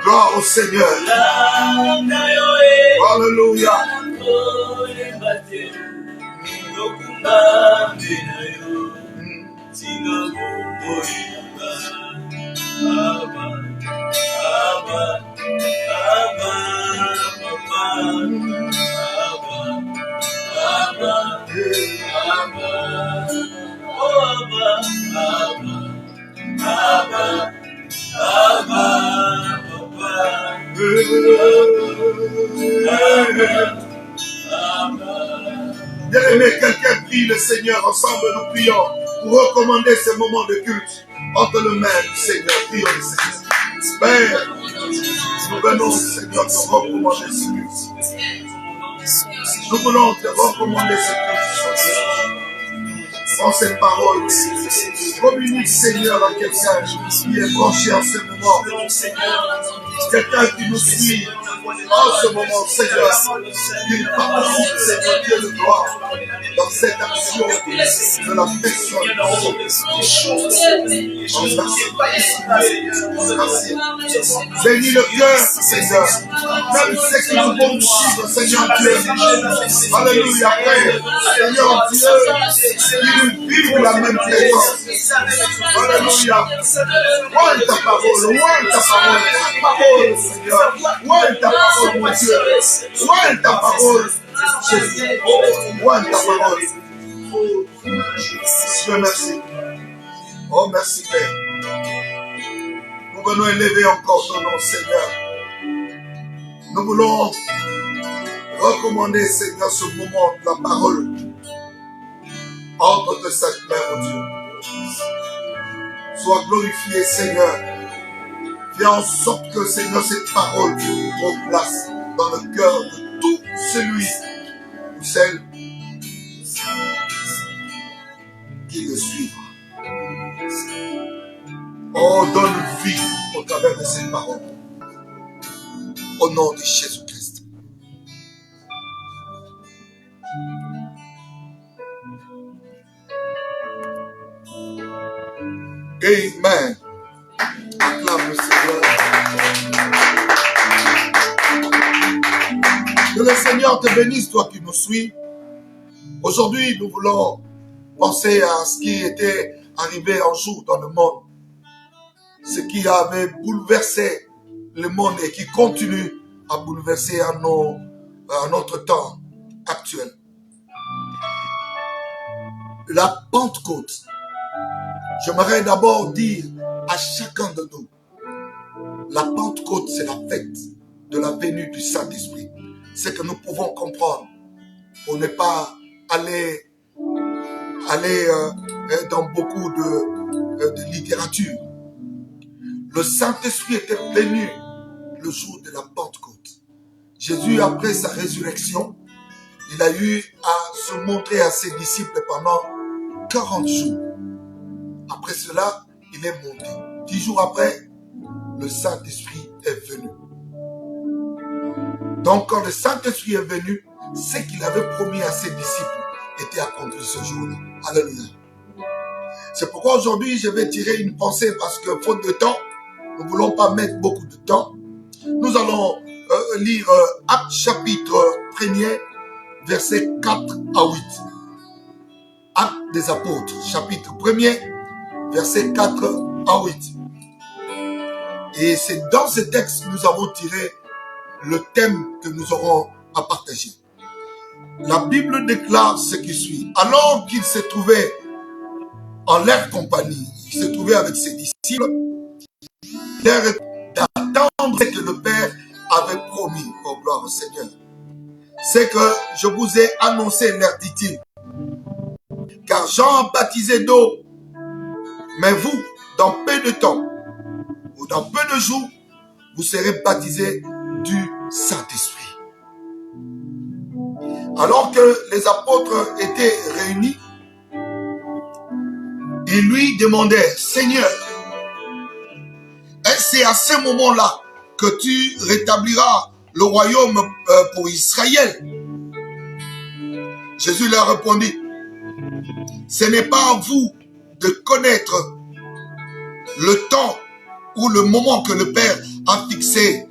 Gloire au Seigneur. Alléluia. Bien-aimé, quelqu'un prie le Seigneur, ensemble nous prions pour recommander ce moment de culte entre les mains du Seigneur. Prions le Seigneur. Père, nous venons, Seigneur, te recommander ce culte. Nous voulons te recommander ce culte. Prends cette parole. Communique, Seigneur, à quelqu'un qui est branché en ce moment. Quelqu'un qui nous suit en ce moment, Seigneur, qu'il participe, Seigneur Dieu de gloire, dans cette action de la personne. Merci. Bénis le cœur, Seigneur. Même ceux qui nous vont suivre, Seigneur Dieu. Alléluia, Père. Seigneur Dieu, qu'ils vivent la même présence. Alléluia. Loin ta parole, loin ta parole, Seigneur. Loin ta parole, mon Dieu. Loin ta parole, Jésus. Loin ta parole. Dieu merci. Oh, merci, Père. Nous venons élever encore ton nom, Seigneur. Nous voulons recommander, Seigneur, ce moment de la parole entre tes saintes mains, mon Dieu. Sois glorifié, Seigneur. Fais en sorte que, Seigneur, cette parole prenne place dans le cœur de tout celui ou celle qui le suivra. Oh, donne vie au travers de cette parole. Au nom de Jésus-Christ. Amen. Acclame le Seigneur. Que le Seigneur te bénisse, toi qui nous suis. Aujourd'hui, nous voulons penser à ce qui était arrivé un jour dans le monde. Ce qui avait bouleversé le monde et qui continue à bouleverser à notre temps actuel. La Pentecôte. J'aimerais d'abord dire à chacun de nous, la Pentecôte, c'est la fête de la venue du Saint-Esprit. C'est que nous pouvons comprendre pour ne pas aller dans beaucoup de littérature. Le Saint-Esprit était venu le jour de la Pentecôte. Jésus, après sa résurrection, il a eu à se montrer à ses disciples pendant 40 jours. Après cela, il est monté. 10 jours après, le Saint-Esprit est venu. Donc, quand le Saint-Esprit est venu, ce qu'il avait promis à ses disciples était accompli ce jour-là. Alléluia. C'est pourquoi aujourd'hui, je vais tirer une pensée parce que, faute de temps, nous ne voulons pas mettre beaucoup de temps. Nous allons lire Actes chapitre 1er, versets 4 à 8. Actes des apôtres, chapitre 1er, versets 4 à 8. Et c'est dans ce texte que nous avons tiré le thème que nous aurons à partager. La Bible déclare ce qui suit. Alors qu'il se trouvait en leur compagnie, il se trouvait avec ses disciples, l'air d'attendre ce que le Père avait promis. Oh, gloire au Seigneur. C'est que je vous ai annoncé, leur dit-il. Car Jean baptisait d'eau, mais vous, dans peu de temps, ou dans peu de jours, vous serez baptisés du Saint-Esprit. Alors que les apôtres étaient réunis, ils lui demandaient, Seigneur, est-ce à ce moment-là que tu rétabliras le royaume pour Israël? Jésus leur répondit, Ce n'est pas à vous de connaître le temps ou le moment que le Père a fixé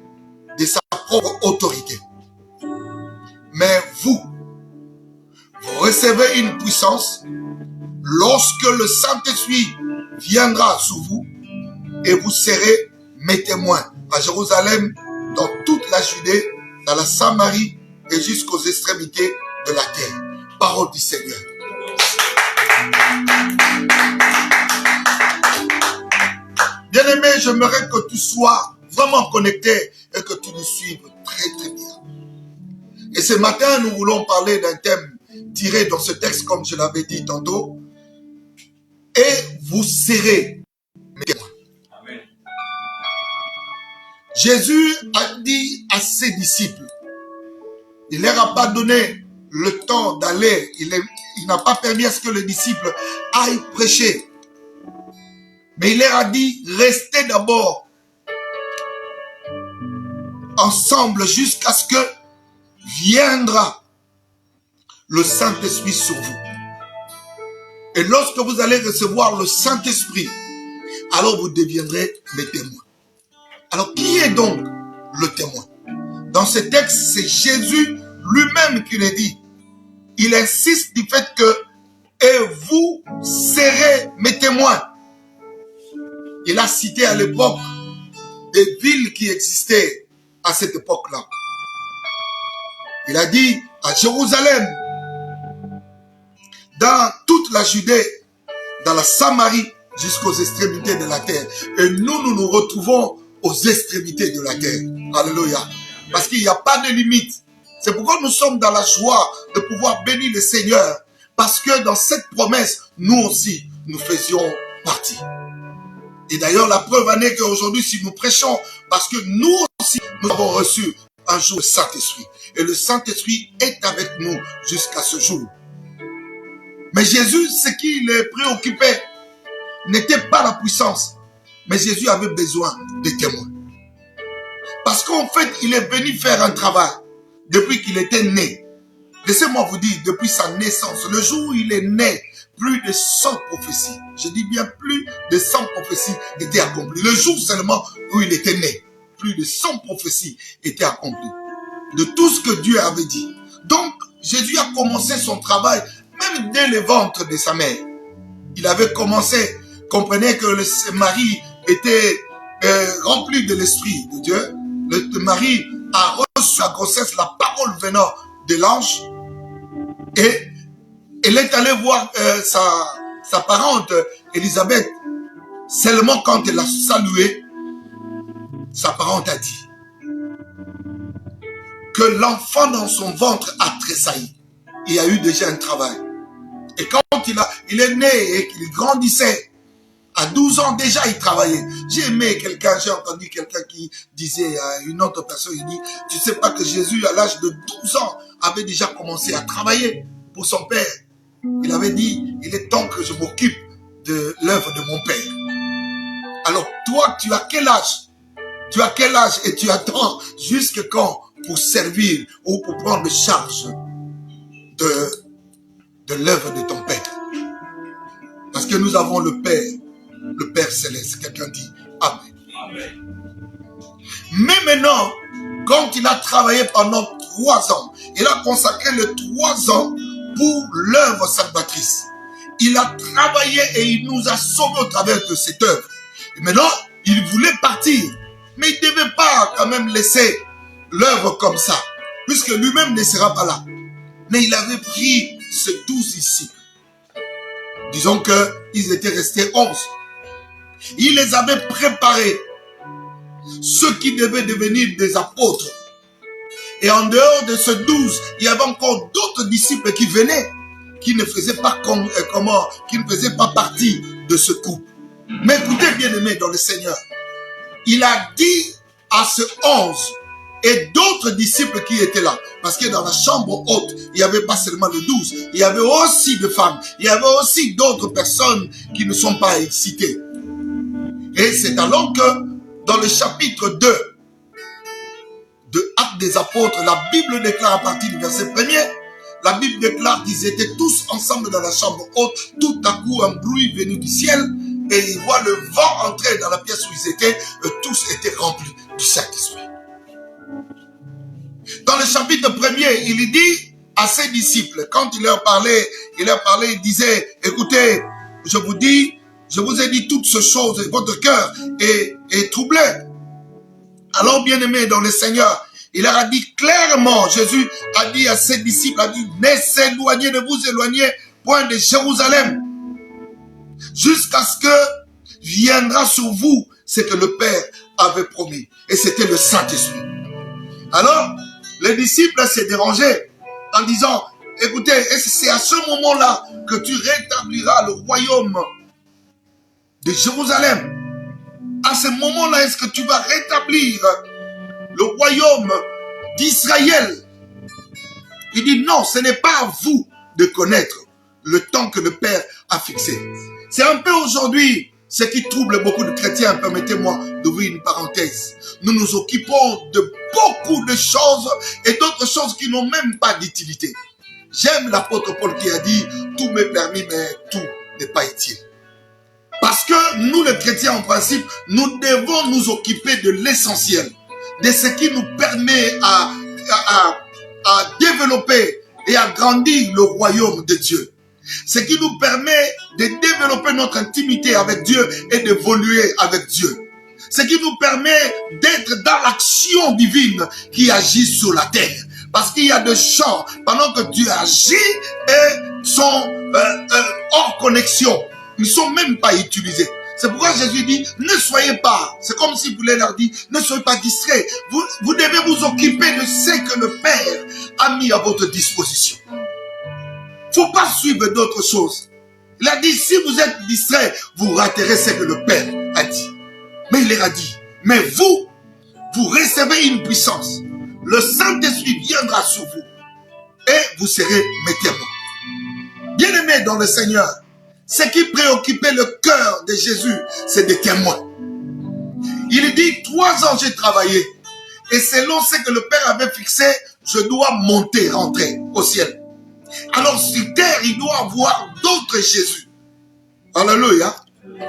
de sa propre autorité. Mais vous recevez une puissance lorsque le Saint-Esprit viendra sur vous et vous serez mes témoins à Jérusalem, dans toute la Judée, dans la Samarie et jusqu'aux extrémités de la terre. Parole du Seigneur. Bien-aimé, j'aimerais que tu sois vraiment connecté et que tu nous suives très très bien. Et ce matin, nous voulons parler d'un thème tiré dans ce texte, comme je l'avais dit tantôt. Et vous serez mes témoins. Amen. Jésus a dit à ses disciples, il ne leur a pas donné le temps d'aller, il n'a pas permis à ce que les disciples aillent prêcher. Mais il leur a dit, restez d'abord ensemble jusqu'à ce que viendra le Saint-Esprit sur vous. Et lorsque vous allez recevoir le Saint-Esprit, alors vous deviendrez mes témoins. Alors qui est donc le témoin? Dans ce texte, c'est Jésus lui-même qui le dit. Il insiste du fait que « et vous serez mes témoins ». Il a cité à l'époque des villes qui existaient à cette époque-là. Il a dit à Jérusalem, dans toute la Judée, dans la Samarie, jusqu'aux extrémités de la terre. Et nous nous retrouvons aux extrémités de la terre. Alléluia. Parce qu'il n'y a pas de limite. C'est pourquoi nous sommes dans la joie de pouvoir bénir le Seigneur. Parce que dans cette promesse, nous aussi, nous faisions partie. Et d'ailleurs, la preuve en est qu'aujourd'hui, si nous prêchons, parce que nous aussi, nous avons reçu un jour le Saint-Esprit. Et le Saint-Esprit est avec nous jusqu'à ce jour. Mais Jésus, ce qui les préoccupait, n'était pas la puissance. Mais Jésus avait besoin de témoins. Parce qu'en fait, il est venu faire un travail depuis qu'il était né. Laissez-moi vous dire, depuis sa naissance, le jour où il est né, plus de 100 prophéties, je dis bien plus de 100 prophéties étaient accomplies. Le jour seulement où il était né, plus de 100 prophéties étaient accomplies. De tout ce que Dieu avait dit. Donc, Jésus a commencé son travail, même dès le ventre de sa mère. Il avait commencé, comprenez que Marie était remplie de l'Esprit de Dieu. Le mari a reçu la grossesse, la parole venant de l'ange. Et elle est allée voir sa parente, Élisabeth. Seulement quand elle a salué, sa parente a dit que l'enfant dans son ventre a tressailli. Il y a eu déjà un travail. Et quand il est né et qu'il grandissait, à 12 ans déjà il travaillait. J'ai entendu quelqu'un qui disait à une autre personne, il dit, tu sais pas que Jésus à l'âge de 12 ans avait déjà commencé à travailler pour son père. Il avait dit, il est temps que je m'occupe de l'œuvre de mon père. Alors toi, tu as quel âge? Tu as quel âge et tu attends jusque quand pour servir ou pour prendre charge de l'œuvre de ton père? Parce que nous avons le Père Céleste. Quelqu'un dit Amen. Amen. Mais maintenant, quand il a travaillé pendant 3 ans, il a consacré les 3 ans pour l'œuvre salvatrice. Il a travaillé et il nous a sauvés au travers de cette œuvre. Et maintenant, il voulait partir. Mais il ne devait pas quand même laisser l'œuvre comme ça, puisque lui-même ne sera pas là. Mais il avait pris ces 12 disciples. Disons qu'ils étaient restés 11. Il les avait préparés, ceux qui devaient devenir des apôtres. Et en dehors de ces 12, il y avait encore d'autres disciples qui venaient, qui ne faisaient pas qui ne faisaient pas partie de ce couple. Mais écoutez, bien-aimés dans le Seigneur, il a dit à ces 11 et d'autres disciples qui étaient là, parce que dans la chambre haute, il n'y avait pas seulement les 12, il y avait aussi des femmes, il y avait aussi d'autres personnes qui ne sont pas citées. Et c'est alors que dans le chapitre 2 de Actes des Apôtres, la Bible déclare à partir du verset 1er, la Bible déclare qu'ils étaient tous ensemble dans la chambre haute. Tout à coup, un bruit venu du ciel. Et ils voient le vent entrer dans la pièce où ils étaient. Et tous étaient remplis du Saint-Esprit. Dans le chapitre 1er, il dit à ses disciples, quand il leur parlait, il disait, écoutez, je vous ai dit toutes ces choses, et votre cœur est troublé. Alors, bien-aimés dans le Seigneur, il leur a dit clairement, Jésus a dit à ses disciples, ne vous éloignez point de Jérusalem, jusqu'à ce que viendra sur vous ce que le Père avait promis. Et c'était le Saint-Esprit. Alors, les disciples s'est dérangés en disant, écoutez, c'est à ce moment-là que tu rétabliras le royaume de Jérusalem. À ce moment-là, est-ce que tu vas rétablir le royaume d'Israël? Il dit non, ce n'est pas à vous de connaître le temps que le Père a fixé. C'est un peu aujourd'hui ce qui trouble beaucoup de chrétiens. Permettez-moi d'ouvrir une parenthèse. Nous nous occupons de beaucoup de choses et d'autres choses qui n'ont même pas d'utilité. J'aime l'apôtre Paul qui a dit « Tout m'est permis, mais tout n'est pas utile ». Parce que nous, les chrétiens, en principe, nous devons nous occuper de l'essentiel, de ce qui nous permet à développer et à grandir le royaume de Dieu. Ce qui nous permet de développer notre intimité avec Dieu et d'évoluer avec Dieu. Ce qui nous permet d'être dans l'action divine qui agit sur la terre. Parce qu'il y a des champs, pendant que Dieu agit, et sont hors connexion. Ils ne sont même pas utilisés. C'est pourquoi Jésus dit, ne soyez pas, c'est comme si vous voulez leur dire, ne soyez pas distraits. Vous devez vous occuper de ce que le Père a mis à votre disposition. Il ne faut pas suivre d'autres choses. Il a dit, si vous êtes distraits, vous raterez ce que le Père a dit. Mais il leur a dit, mais vous recevez une puissance. Le Saint-Esprit viendra sur vous et vous serez mes témoins. Bien-aimés dans le Seigneur, ce qui préoccupait le cœur de Jésus, c'est des témoins. Il dit, 3 ans j'ai travaillé et selon ce que le Père avait fixé, je dois monter, rentrer au ciel. Alors sur terre, il doit avoir d'autres Jésus. Alléluia.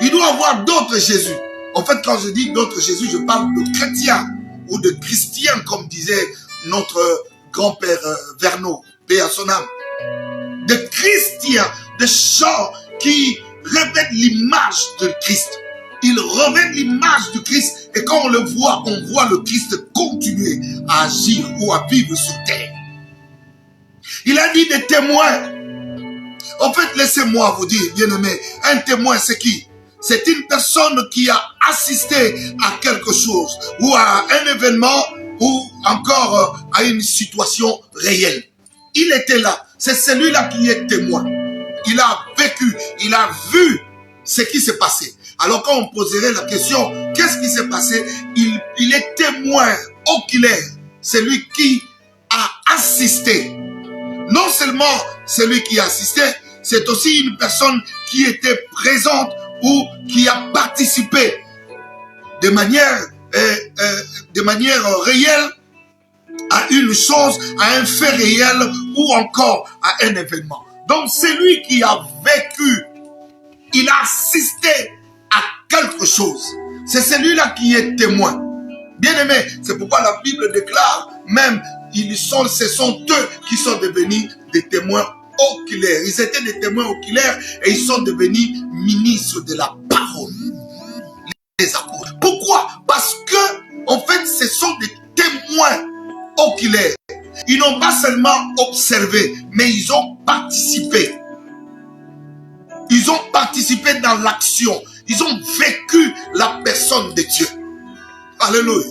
Il doit avoir d'autres Jésus. En fait, quand je dis d'autres Jésus, je parle de chrétiens ou de chrétiens, comme disait notre grand-père Verneau, paix à son âme. De chrétiens, de gens qui revêtent l'image de Christ. Ils revêtent l'image du Christ et quand on le voit, on voit le Christ continuer à agir ou à vivre sur terre. Il a dit des témoins. En fait, laissez-moi vous dire, bien-aimés, un témoin c'est qui? C'est une personne qui a assisté à quelque chose ou à un événement ou encore à une situation réelle. Il était là. C'est celui-là qui est témoin. Il a vécu, il a vu ce qui s'est passé. Alors quand on poserait la question, qu'est-ce qui s'est passé? Il est témoin oculaire. C'est lui qui a assisté. Non seulement celui qui a assisté, c'est aussi une personne qui était présente ou qui a participé de manière réelle à une chose, à un fait réel ou encore à un événement. Donc celui qui a vécu, il a assisté à quelque chose. C'est celui-là qui est témoin. Bien aimé, c'est pourquoi la Bible déclare même, ce sont eux qui sont devenus des témoins oculaires. Ils étaient des témoins oculaires et ils sont devenus ministres de la parole. Les apôtres. Pourquoi? Parce que, en fait, ce sont des témoins oculaires. Ils n'ont pas seulement observé, mais ils ont participé. Ils ont participé dans l'action. Ils ont vécu la personne de Dieu. Alléluia.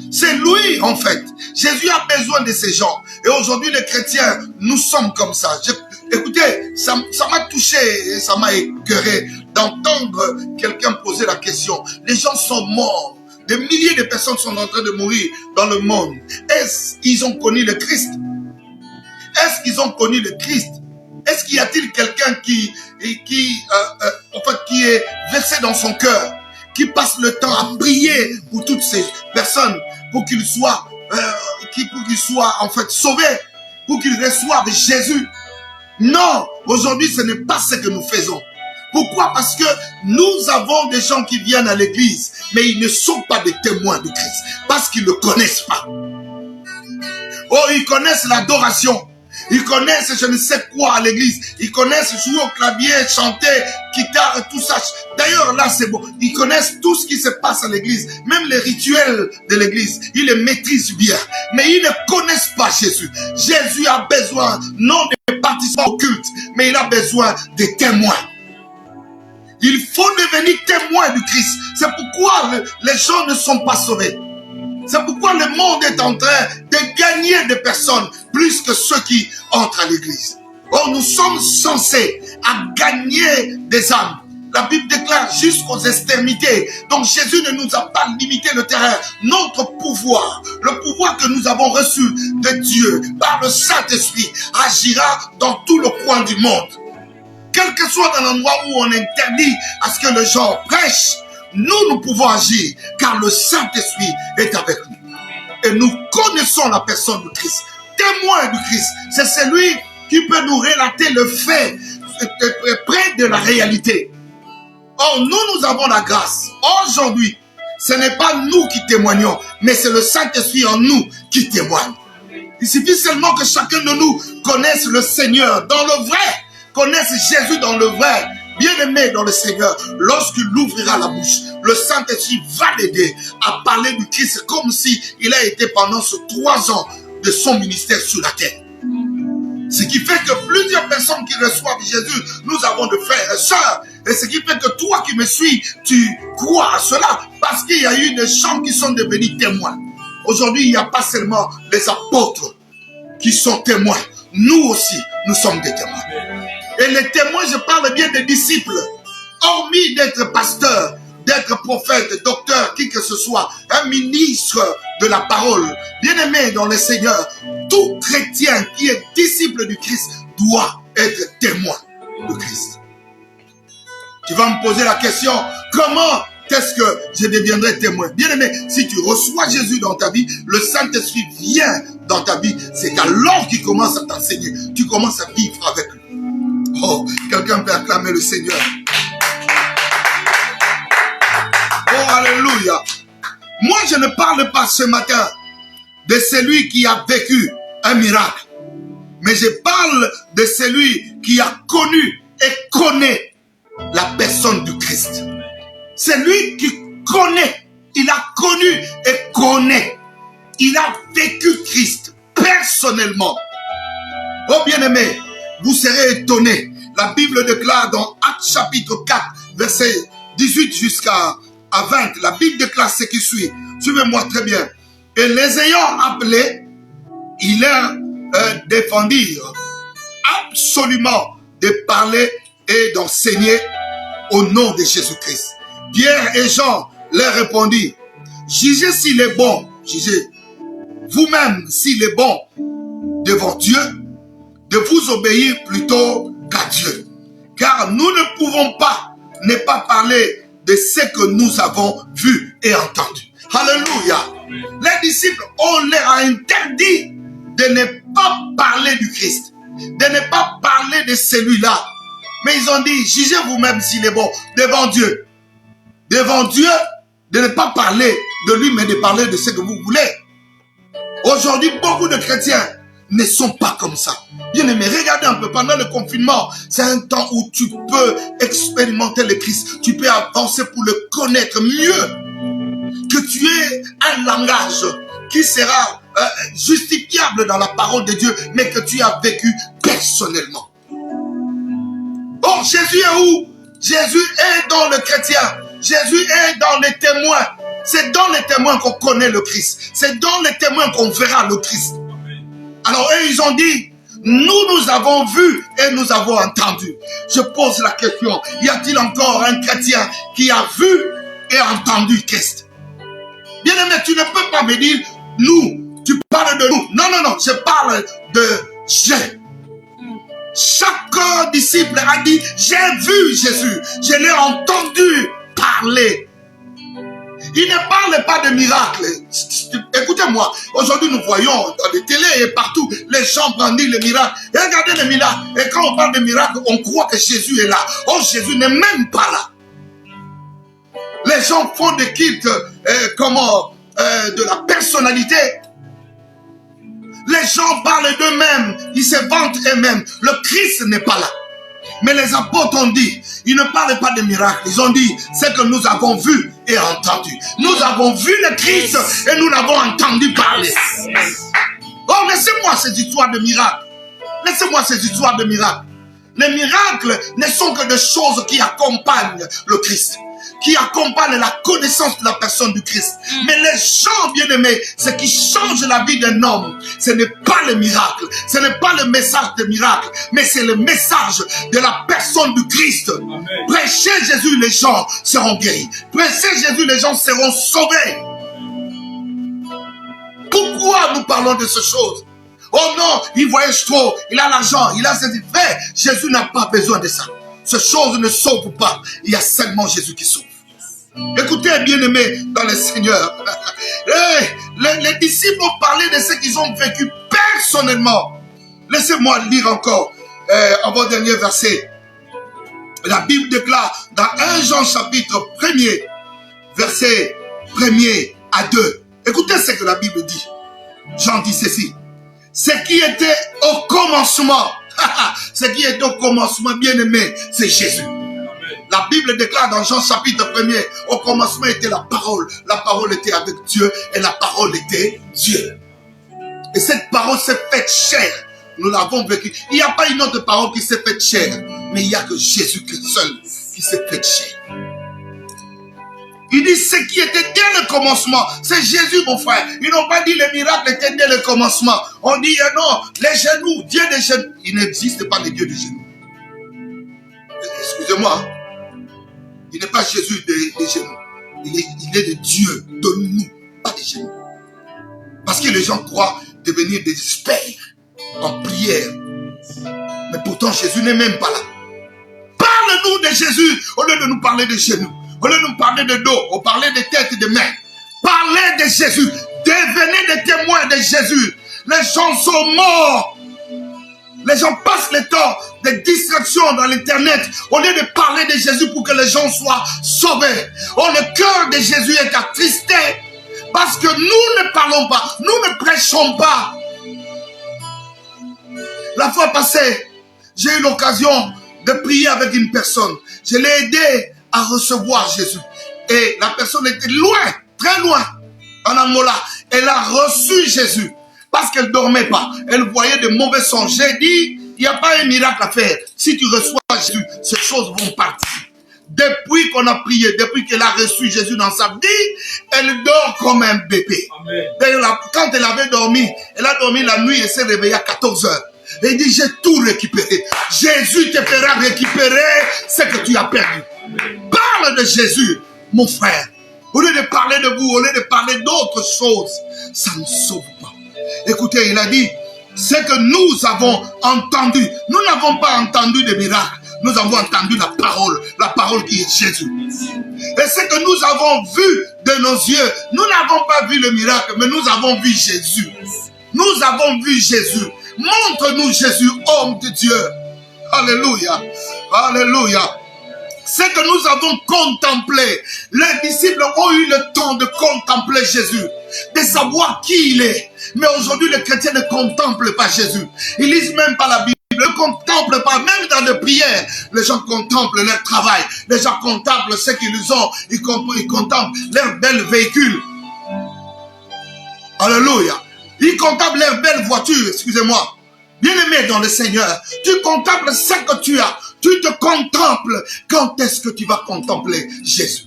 C'est lui, en fait. Jésus a besoin de ces gens. Et aujourd'hui, les chrétiens, nous sommes comme ça. Écoutez, ça m'a touché et ça m'a écœuré d'entendre quelqu'un poser la question. Les gens sont morts. Des milliers de personnes sont en train de mourir dans le monde. Est-ce qu'ils ont connu le Christ? Est-ce qu'ils ont connu le Christ? Est-ce qu'il y a-t-il quelqu'un qui est versé dans son cœur, qui passe le temps à prier pour toutes ces personnes, pour qu'ils soient en fait sauvés? pour qu'ils reçoivent Jésus. Non, aujourd'hui ce n'est pas ce que nous faisons. Pourquoi? Parce que nous avons des gens qui viennent à l'église, mais ils ne sont pas des témoins de Christ, parce qu'ils ne le connaissent pas. Oh, ils connaissent l'adoration. Ils connaissent je ne sais quoi à l'église. Ils connaissent jouer au clavier, chanter, guitare, tout ça. D'ailleurs, là, c'est bon. Ils connaissent tout ce qui se passe à l'église. Même les rituels de l'église. Ils les maîtrisent bien. Mais ils ne connaissent pas Jésus. Jésus a besoin, non de participants au culte, mais il a besoin des témoins. Il faut devenir témoin du Christ. C'est pourquoi les gens ne sont pas sauvés. C'est pourquoi le monde est en train de gagner des personnes plus que ceux qui entrent à l'église. Or, nous sommes censés à gagner des âmes. La Bible déclare jusqu'aux extrémités. Donc Jésus ne nous a pas limité le terrain. Notre pouvoir, le pouvoir que nous avons reçu de Dieu par le Saint-Esprit, agira dans tout le coin du monde. Quel que soit l'endroit où on interdit à ce que les gens prêchent, nous pouvons agir, car le Saint-Esprit est avec nous. Et nous connaissons la personne de Christ. Témoin du Christ, c'est celui qui peut nous relater le fait près de la réalité. Or, nous avons la grâce. Aujourd'hui, ce n'est pas nous qui témoignons, mais c'est le Saint-Esprit en nous qui témoigne. Il suffit seulement que chacun de nous connaisse le Seigneur dans le vrai, connaisse Jésus dans le vrai, bien-aimé dans le Seigneur. Lorsqu'il ouvrira la bouche, le Saint-Esprit va l'aider à parler du Christ comme si il a été pendant ces 3 ans de son ministère sur la terre. Ce qui fait que plusieurs personnes qui reçoivent Jésus, nous avons de frères et sœurs. Et ce qui fait que toi qui me suis, tu crois à cela parce qu'il y a eu des gens qui sont devenus témoins. Aujourd'hui, il n'y a pas seulement les apôtres qui sont témoins. Nous aussi, nous sommes des témoins. Et les témoins, je parle bien des disciples. Hormis d'être pasteur, d'être prophète, docteur, qui que ce soit, un ministre de la parole, bien-aimé dans le Seigneur, tout chrétien qui est disciple du Christ doit être témoin de Christ. Tu vas me poser la question, comment est-ce que je deviendrai témoin? Bien-aimé, si tu reçois Jésus dans ta vie, le Saint-Esprit vient dans ta vie, c'est alors qu'il commence à t'enseigner. Tu commences à vivre avec lui. Oh, quelqu'un peut acclamer le Seigneur. Oh, alléluia. Moi, je ne parle pas ce matin de celui qui a vécu un miracle. Mais je parle de celui qui a connu et connaît la personne du Christ. C'est lui qui connaît. Il a connu et connaît. Il a vécu Christ personnellement. Oh bien-aimé, vous serez étonnés. La Bible déclare dans Actes chapitre 4, verset 18 jusqu'à 20. La Bible déclare ce qui suit. Suivez-moi très bien. Et les ayant appelés, ils leur défendirent absolument de parler et d'enseigner au nom de Jésus-Christ. Pierre et Jean leur répondirent, jugez s'il est bon, jugez vous-même s'il est bon devant Dieu, de vous obéir plutôt qu'à Dieu. Car nous ne pouvons pas ne pas parler de ce que nous avons vu et entendu. Alléluia. Les disciples, on leur a interdit de ne pas parler du Christ, de ne pas parler de celui-là. Mais ils ont dit, jugez vous-même s'il est bon devant Dieu. Devant Dieu, de ne pas parler de lui, mais de parler de ce que vous voulez. Aujourd'hui, beaucoup de chrétiens ne sont pas comme ça. Bien aimé, regardez un peu, pendant le confinement, c'est un temps où tu peux expérimenter le Christ. Tu peux avancer pour le connaître mieux. Que tu aies un langage qui sera justifiable dans la parole de Dieu, mais que tu as vécu personnellement. Oh, Jésus est où? Jésus est dans le chrétien. Jésus est dans les témoins. C'est dans les témoins qu'on connaît le Christ. C'est dans les témoins qu'on verra le Christ. Alors eux, ils ont dit, nous avons vu et nous avons entendu. Je pose la question, y a-t-il encore un chrétien qui a vu et entendu Christ? Bien aimé, tu ne peux pas me dire, nous, tu parles de nous. Non, non, non, je parle de j'ai. Chaque disciple a dit, j'ai vu Jésus, je l'ai entendu parler. Il ne parle pas de miracles. Écoutez Écoutez-moi, aujourd'hui nous voyons dans les télés et partout, les gens brandissent les miracles. Et regardez les miracles. Et quand on parle de miracles, on croit que Jésus est là. Oh, Jésus n'est même pas là. Les gens font des kits de la personnalité. Les gens parlent d'eux-mêmes, ils se vantent eux-mêmes. Le Christ n'est pas là. Mais les apôtres ont dit, ils ne parlent pas de miracles. Ils ont dit, c'est que nous avons vu et entendu. Nous avons vu le Christ et nous l'avons entendu parler. Oh, laissez-moi ces histoires de miracles. Laissez-moi ces histoires de miracles. Les miracles ne sont que des choses qui accompagnent le Christ, qui accompagnent la connaissance de la personne du Christ. Mais les gens bien-aimés, ce qui change la vie d'un homme, ce n'est pas le miracle, ce n'est pas le message de miracle, mais c'est le message de la personne du Christ. Amen. Prêchez Jésus, les gens seront guéris. Prêchez Jésus, les gens seront sauvés. Pourquoi nous parlons de ces choses? Oh non, il voyage trop, il a l'argent, il a ses effets. Jésus n'a pas besoin de ça. Ces choses ne sauvent pas. Il y a seulement Jésus qui sauve. Écoutez, bien-aimés dans le Seigneur. Les disciples ont parlé de ce qu'ils ont vécu personnellement. Laissez-moi lire encore avant-dernier verset. La Bible déclare dans 1 Jean chapitre 1er, verset 1er à 2. Écoutez ce que la Bible dit. Jean dit ceci. Ce qui était au commencement, ce qui était au commencement, bien-aimé, c'est Jésus. La Bible déclare dans Jean chapitre 1er, au commencement était la parole était avec Dieu et la parole était Dieu. Et cette parole s'est faite chair, nous l'avons vécu. Il n'y a pas une autre parole qui s'est faite chair, mais il n'y a que Jésus seul qui s'est fait chair. Il dit ce qui était dès le commencement, c'est Jésus mon frère. Ils n'ont pas dit le miracle était dès le commencement. On dit non, les genoux, Dieu des genoux. Il n'existe pas le Dieu des genoux. Excusez-moi. Il n'est pas Jésus des genoux. Il est de Dieu. Donne-nous, pas des genoux. Parce que les gens croient devenir des experts en prière. Mais pourtant, Jésus n'est même pas là. Parle-nous de Jésus au lieu de nous parler de genoux. Au lieu de nous parler de dos, on parlait de tête et de main. Parlez de Jésus. Devenez des témoins de Jésus. Les gens sont morts. Les gens passent le temps de distraction dans l'internet au lieu de parler de Jésus pour que les gens soient sauvés. Oh, le cœur de Jésus est attristé parce que nous ne parlons pas, nous ne prêchons pas. La fois passée, j'ai eu l'occasion de prier avec une personne. Je l'ai aidé à recevoir Jésus. Et la personne était loin, très loin, en Angola. Elle a reçu Jésus parce qu'elle ne dormait pas. Elle voyait de mauvais songes. J'ai dit, il n'y a pas un miracle à faire. Si tu reçois Jésus, ces choses vont partir. Depuis qu'on a prié, depuis qu'elle a reçu Jésus dans sa vie, elle dort comme un bébé. D'ailleurs, quand elle avait dormi, elle a dormi la nuit et s'est réveillée à 14 heures. Et il dit, j'ai tout récupéré. Jésus te fera récupérer ce que tu as perdu. Parle de Jésus, mon frère. Au lieu de parler de vous, au lieu de parler d'autres choses, ça ne sauve pas. Écoutez, il a dit, c'est que nous avons entendu. Nous n'avons pas entendu de miracles. Nous avons entendu la parole qui est Jésus. Et ce que nous avons vu de nos yeux, nous n'avons pas vu le miracle, mais nous avons vu Jésus. Nous avons vu Jésus. Montre-nous Jésus, homme de Dieu. Alléluia. Alléluia. Ce que nous avons contemplé, les disciples ont eu le temps de contempler Jésus, de savoir qui il est. Mais aujourd'hui, les chrétiens ne contemplent pas Jésus. Ils lisent même pas la Bible, ne contemplent pas, même dans les prières. Les gens contemplent leur travail, les gens contemplent ce qu'ils ont, ils contemplent leurs belles véhicules. Alléluia. Ils contemplent leurs belles voitures, excusez-moi. Bien-aimé dans le Seigneur, tu contemples ce que tu as. Tu te contemples. Quand est-ce que tu vas contempler Jésus?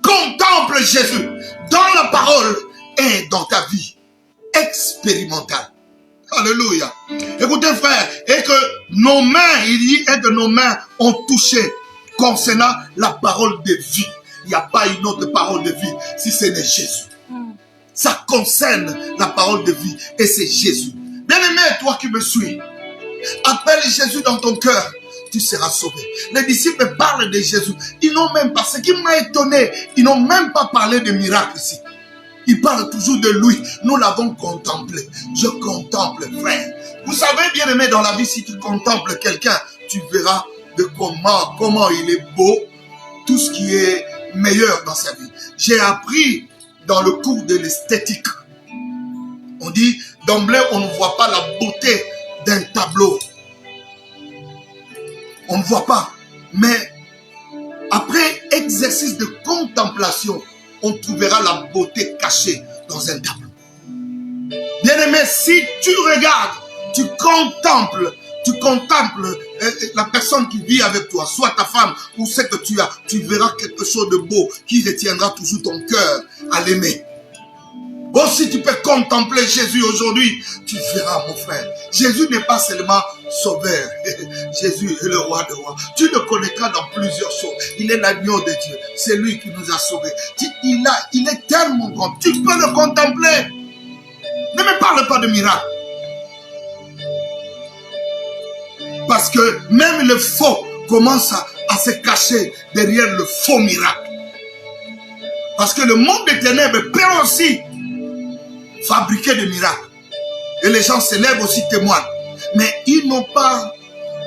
Contemple Jésus dans la parole et dans ta vie expérimentale. Alléluia. Écoutez frère, et que nos mains, il dit, et que nos mains ont touché concernant la parole de vie. Il n'y a pas une autre parole de vie si ce n'est Jésus. Ça concerne la parole de vie et c'est Jésus. Bien-aimé, toi qui me suis, appelle Jésus dans ton cœur, tu seras sauvé. Les disciples parlent de Jésus. Ils n'ont même pas, ce qui m'a étonné, ils n'ont même pas parlé de miracles ici. Il parle toujours de lui. Nous l'avons contemplé. Je contemple, frère. Vous savez, bien aimé, dans la vie, si tu contemples quelqu'un, tu verras de comment il est beau, tout ce qui est meilleur dans sa vie. J'ai appris dans le cours de l'esthétique. On dit, d'emblée, on ne voit pas la beauté d'un tableau. On ne voit pas. Mais après exercice de contemplation, on trouvera la beauté cachée dans un tableau. Bien-aimé, si tu regardes, tu contemples la personne qui vit avec toi, soit ta femme ou ce que tu as, tu verras quelque chose de beau qui retiendra toujours ton cœur à l'aimer. Bon, si tu peux contempler Jésus aujourd'hui, tu verras, mon frère. Jésus n'est pas seulement sauveur. Jésus est le roi des rois. Tu le connaîtras dans plusieurs choses. Il est l'agneau de Dieu. C'est lui qui nous a sauvés. Il est tellement grand. Tu peux le contempler. Ne me parle pas de miracle. Parce que même le faux commence à se cacher derrière le faux miracle. Parce que le monde des ténèbres peut aussi fabriquer des miracles. Et les gens se lèvent aussi, témoignent. Mais ils n'ont pas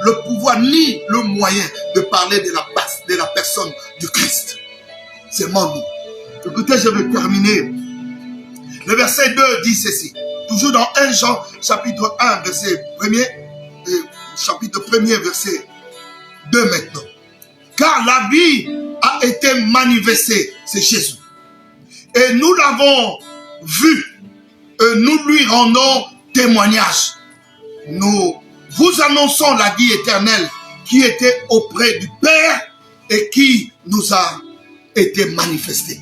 le pouvoir ni le moyen de parler de la personne du Christ. Seulement nous. Écoutez, je vais terminer. Le verset 2 dit ceci. Toujours dans 1 Jean, chapitre 1, verset 1er, chapitre 1er, verset 2 maintenant. Car la vie a été manifestée, c'est Jésus. Et nous l'avons vu. Et nous lui rendons témoignage. Nous vous annonçons la vie éternelle qui était auprès du Père et qui nous a été manifestée.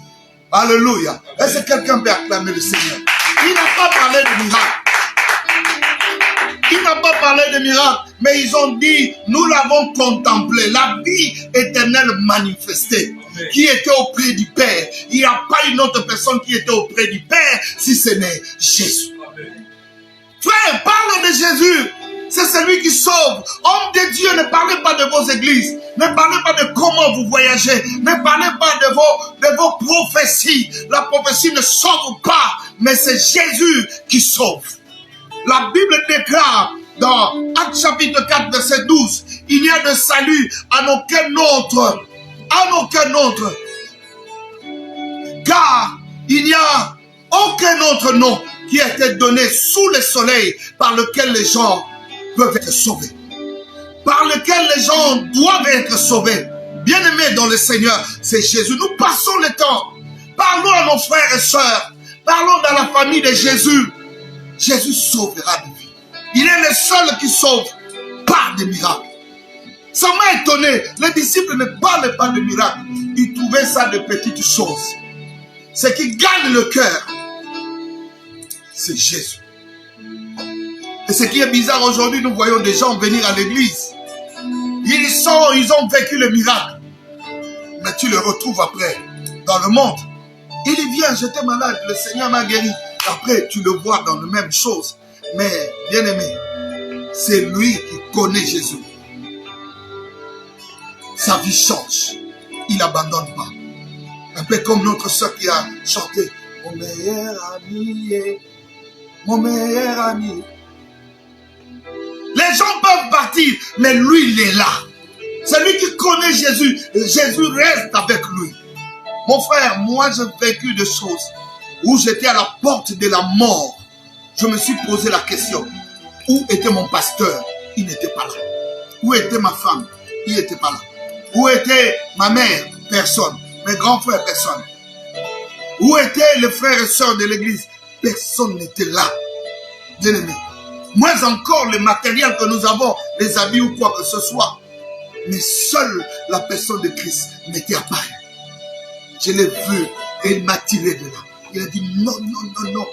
Alléluia. Est-ce que quelqu'un peut acclamer le Seigneur? Il n'a pas parlé de miracle. Il n'a pas parlé de miracle, mais ils ont dit, nous l'avons contemplé, la vie éternelle manifestée, qui était auprès du Père. Il n'y a pas une autre personne qui était auprès du Père, si ce n'est Jésus. Frère, parle de Jésus. C'est celui qui sauve. Homme de Dieu, ne parlez pas de vos églises. Ne parlez pas de comment vous voyagez. Ne parlez pas de vos prophéties. La prophétie ne sauve pas, mais c'est Jésus qui sauve. La Bible déclare dans Actes chapitre 4, verset 12, il n'y a de salut à aucun autre. À aucun autre. Car il n'y a aucun autre nom qui a été donné sous le soleil par lequel les gens peuvent être sauvés. Par lequel les gens doivent être sauvés. Bien-aimés dans le Seigneur, c'est Jésus. Nous passons le temps. Parlons à nos frères et sœurs. Parlons dans la famille de Jésus. Jésus sauvera de vie. Il est le seul qui sauve par des miracles. Ça m'a étonné. Les disciples ne parlaient pas de miracles. Ils trouvaient ça de petites choses. Ce qui gagne le cœur, c'est Jésus. Et ce qui est bizarre aujourd'hui, nous voyons des gens venir à l'église. Ils ont vécu le miracle. Mais tu le retrouves après dans le monde. Il vient, j'étais malade, le Seigneur m'a guéri. Après, tu le vois dans la même chose. Mais, bien aimé, c'est lui qui connaît Jésus. Sa vie change. Il n'abandonne pas. Un peu comme notre soeur qui a chanté. Mon meilleur ami, mon meilleur ami. Les gens peuvent partir, mais lui, il est là. C'est lui qui connaît Jésus. Et Jésus reste avec lui. Mon frère, moi, j'ai vécu des choses où j'étais à la porte de la mort. Je me suis posé la question. Où était mon pasteur? Il n'était pas là. Où était ma femme? Il n'était pas là. Où était ma mère? Personne. Mes grands frères? Personne. Où étaient les frères et sœurs de l'église? Personne n'était là. Bien aimé. Moins encore le matériel que nous avons, les habits ou quoi que ce soit. Mais seule la personne de Christ m'était apparue. Je l'ai vu et il m'a tiré de là. Il a dit non, non, non, non.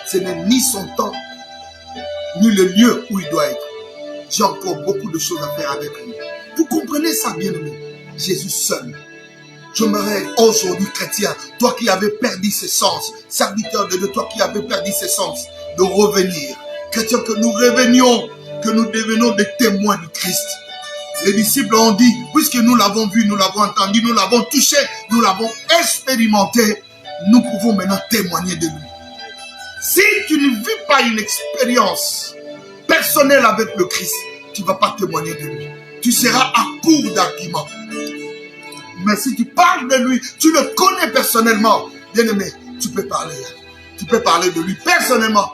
Ce n'est ni son temps, ni le lieu où il doit être. J'ai encore beaucoup de choses à faire avec lui. Vous comprenez ça, bien-aimé? Jésus seul. Je me rêve aujourd'hui, chrétien, toi qui avais perdu ses sens, serviteur de Dieu, toi qui avais perdu ses sens, de revenir. Chrétien, que nous revenions, que nous devenions des témoins du Christ. Les disciples ont dit, puisque nous l'avons vu, nous l'avons entendu, nous l'avons touché, nous l'avons expérimenté, nous pouvons maintenant témoigner de lui. Si tu ne vis pas une expérience personnelle avec le Christ, tu ne vas pas témoigner de lui. Tu seras à court d'arguments. Mais si tu parles de lui, tu le connais personnellement, bien-aimé, tu peux parler. Tu peux parler de lui personnellement.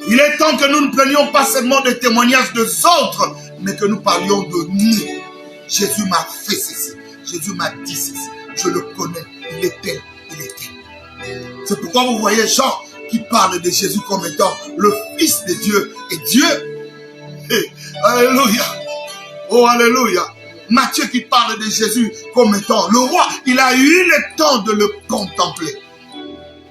Il est temps que nous ne prenions pas seulement des témoignages des autres, mais que nous parlions de nous. Jésus m'a fait ceci. Jésus m'a dit ceci. Je le connais. Il est tel. Il est tel. C'est pourquoi vous voyez Jean qui parle de Jésus comme étant le Fils de Dieu. Et Dieu, alléluia. Oh, alléluia. Matthieu qui parle de Jésus comme étant le roi. Il a eu le temps de le contempler.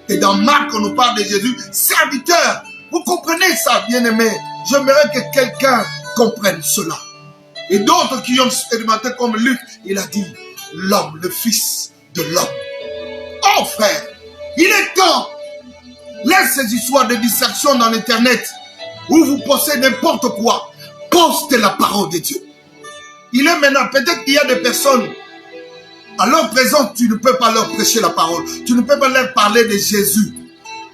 Et dans Marc, on nous parle de Jésus, serviteur. Vous comprenez ça, bien-aimé? J'aimerais que quelqu'un comprenne cela. Et d'autres qui ont expérimenté comme Luc, il a dit, l'homme, le Fils de l'homme. Oh frère, il est temps. Laisse ces histoires de distraction dans l'internet où vous postez n'importe quoi. Poste la parole de Dieu. Il est maintenant, peut-être qu'il y a des personnes, à leur présence, tu ne peux pas leur prêcher la parole. Tu ne peux pas leur parler de Jésus.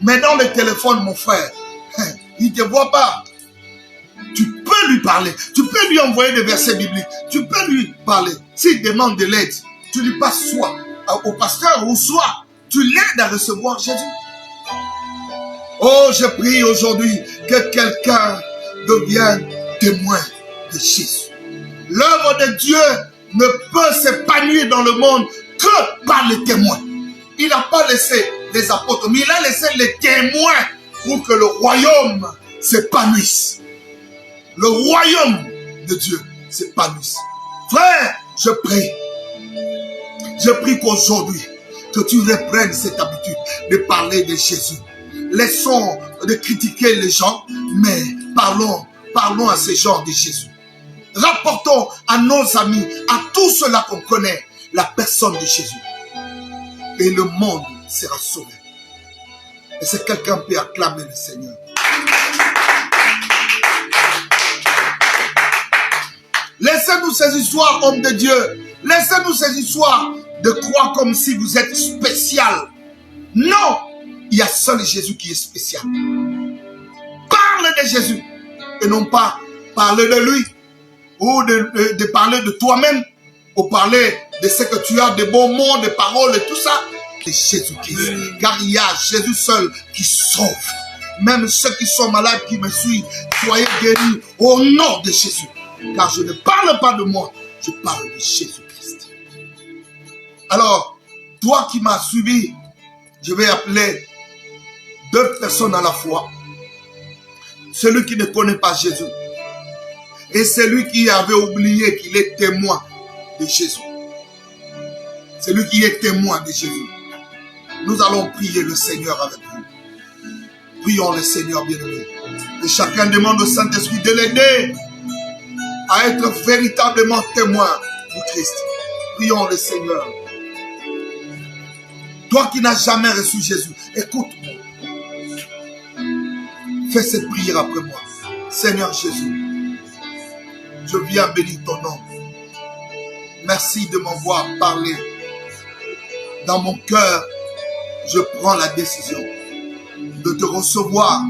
Mais dans le téléphone, mon frère, il ne te voit pas. Tu peux lui parler. Tu peux lui envoyer des versets bibliques. Tu peux lui parler. S'il demande de l'aide, tu lui passes soit au pasteur ou soit tu l'aides à recevoir Jésus. Oh, je prie aujourd'hui que quelqu'un devienne témoin de Jésus. L'œuvre de Dieu ne peut s'épanouir dans le monde que par les témoins. Il n'a pas laissé les apôtres, mais il a laissé les témoins pour que le royaume s'épanouisse. Le royaume de Dieu s'épanouisse. Frère, je prie. Je prie qu'aujourd'hui, que tu reprennes cette habitude de parler de Jésus. Laissons de critiquer les gens, mais parlons à ces gens de Jésus. Rapportons à nos amis, à tous ceux-là qu'on connaît, la personne de Jésus. Et le monde sera sauvé. Et si quelqu'un peut acclamer le Seigneur. Laissez-nous ces histoires, hommes de Dieu. Laissez-nous ces histoires de croire comme si vous êtes spécial. Non, il y a seul Jésus qui est spécial. Parle de Jésus et non pas parler de lui ou de parler de toi-même ou parler de ce que tu as, de bons mots, de paroles et tout ça. C'est Jésus-Christ. Car il y a Jésus seul qui sauve. Même ceux qui sont malades, qui me suivent, soyez guéris au nom de Jésus. Car je ne parle pas de moi, je parle de Jésus-Christ. Alors, toi qui m'as suivi, je vais appeler deux personnes à la fois. Celui qui ne connaît pas Jésus et celui qui avait oublié qu'il est témoin de Jésus. Celui qui est témoin de Jésus. Nous allons prier le Seigneur avec vous. Prions le Seigneur bien-aimé. Et chacun demande au Saint-Esprit de l'aider à être véritablement témoin du Christ. Prions le Seigneur. Toi qui n'as jamais reçu Jésus, écoute-moi. Fais cette prière après moi. Seigneur Jésus, je viens bénir ton nom. Merci de m'avoir parlé. Dans mon cœur, je prends la décision de te recevoir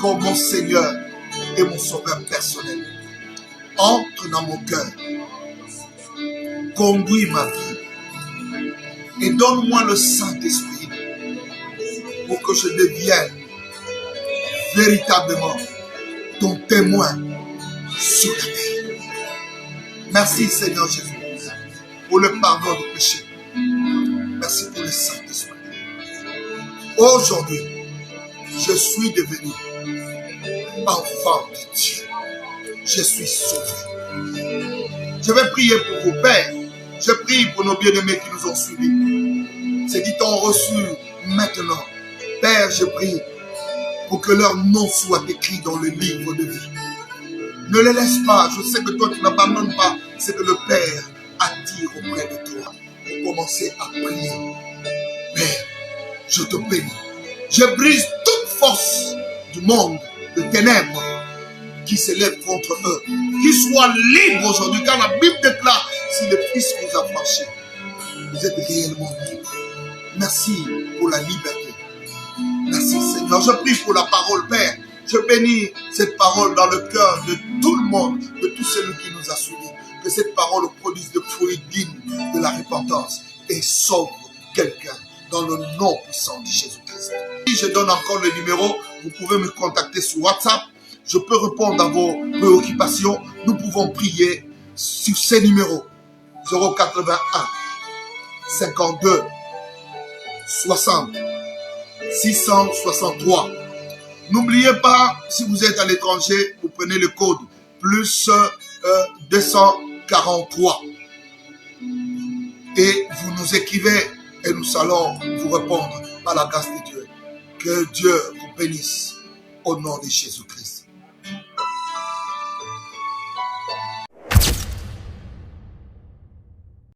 comme mon Seigneur et mon Sauveur personnel. Entre dans mon cœur. Conduis ma vie. Et donne-moi le Saint-Esprit pour que je devienne véritablement ton témoin sur la terre. Merci Seigneur Jésus pour le pardon du péché. Merci pour le Saint-Esprit. Aujourd'hui, je suis devenu enfant de Dieu. Je suis sauvé. Je vais prier pour vos pères. Je prie pour nos bien-aimés qui nous ont suivis. Ceux qui t'ont reçu maintenant. Père, je prie pour que leur nom soit écrit dans le livre de vie. Ne les laisse pas. Je sais que toi, tu n'abandonnes pas ce que le Père attire auprès de toi. Pour commencer à prier. Père, je te bénis. Je brise toute force du monde, de ténèbres, qui s'élève contre eux. Qu'ils soient libres aujourd'hui, car la Bible déclare, si le Fils vous a franchi, vous êtes réellement libres. Merci pour la liberté. Merci Seigneur. Je prie pour la parole, Père. Je bénis cette parole dans le cœur de tout le monde, de tous ceux qui nous a suivis. Que cette parole produise des fruits dignes de la repentance et sauve quelqu'un dans le nom puissant de Jésus-Christ. Si je donne encore le numéro, vous pouvez me contacter sur WhatsApp. Je peux répondre à vos préoccupations. Nous pouvons prier sur ces numéros. 081 52 60 663. N'oubliez pas, si vous êtes à l'étranger, vous prenez le code plus 243 et vous nous écrivez et nous allons vous répondre par la grâce de Dieu. Que Dieu vous bénisse au nom de Jésus-Christ.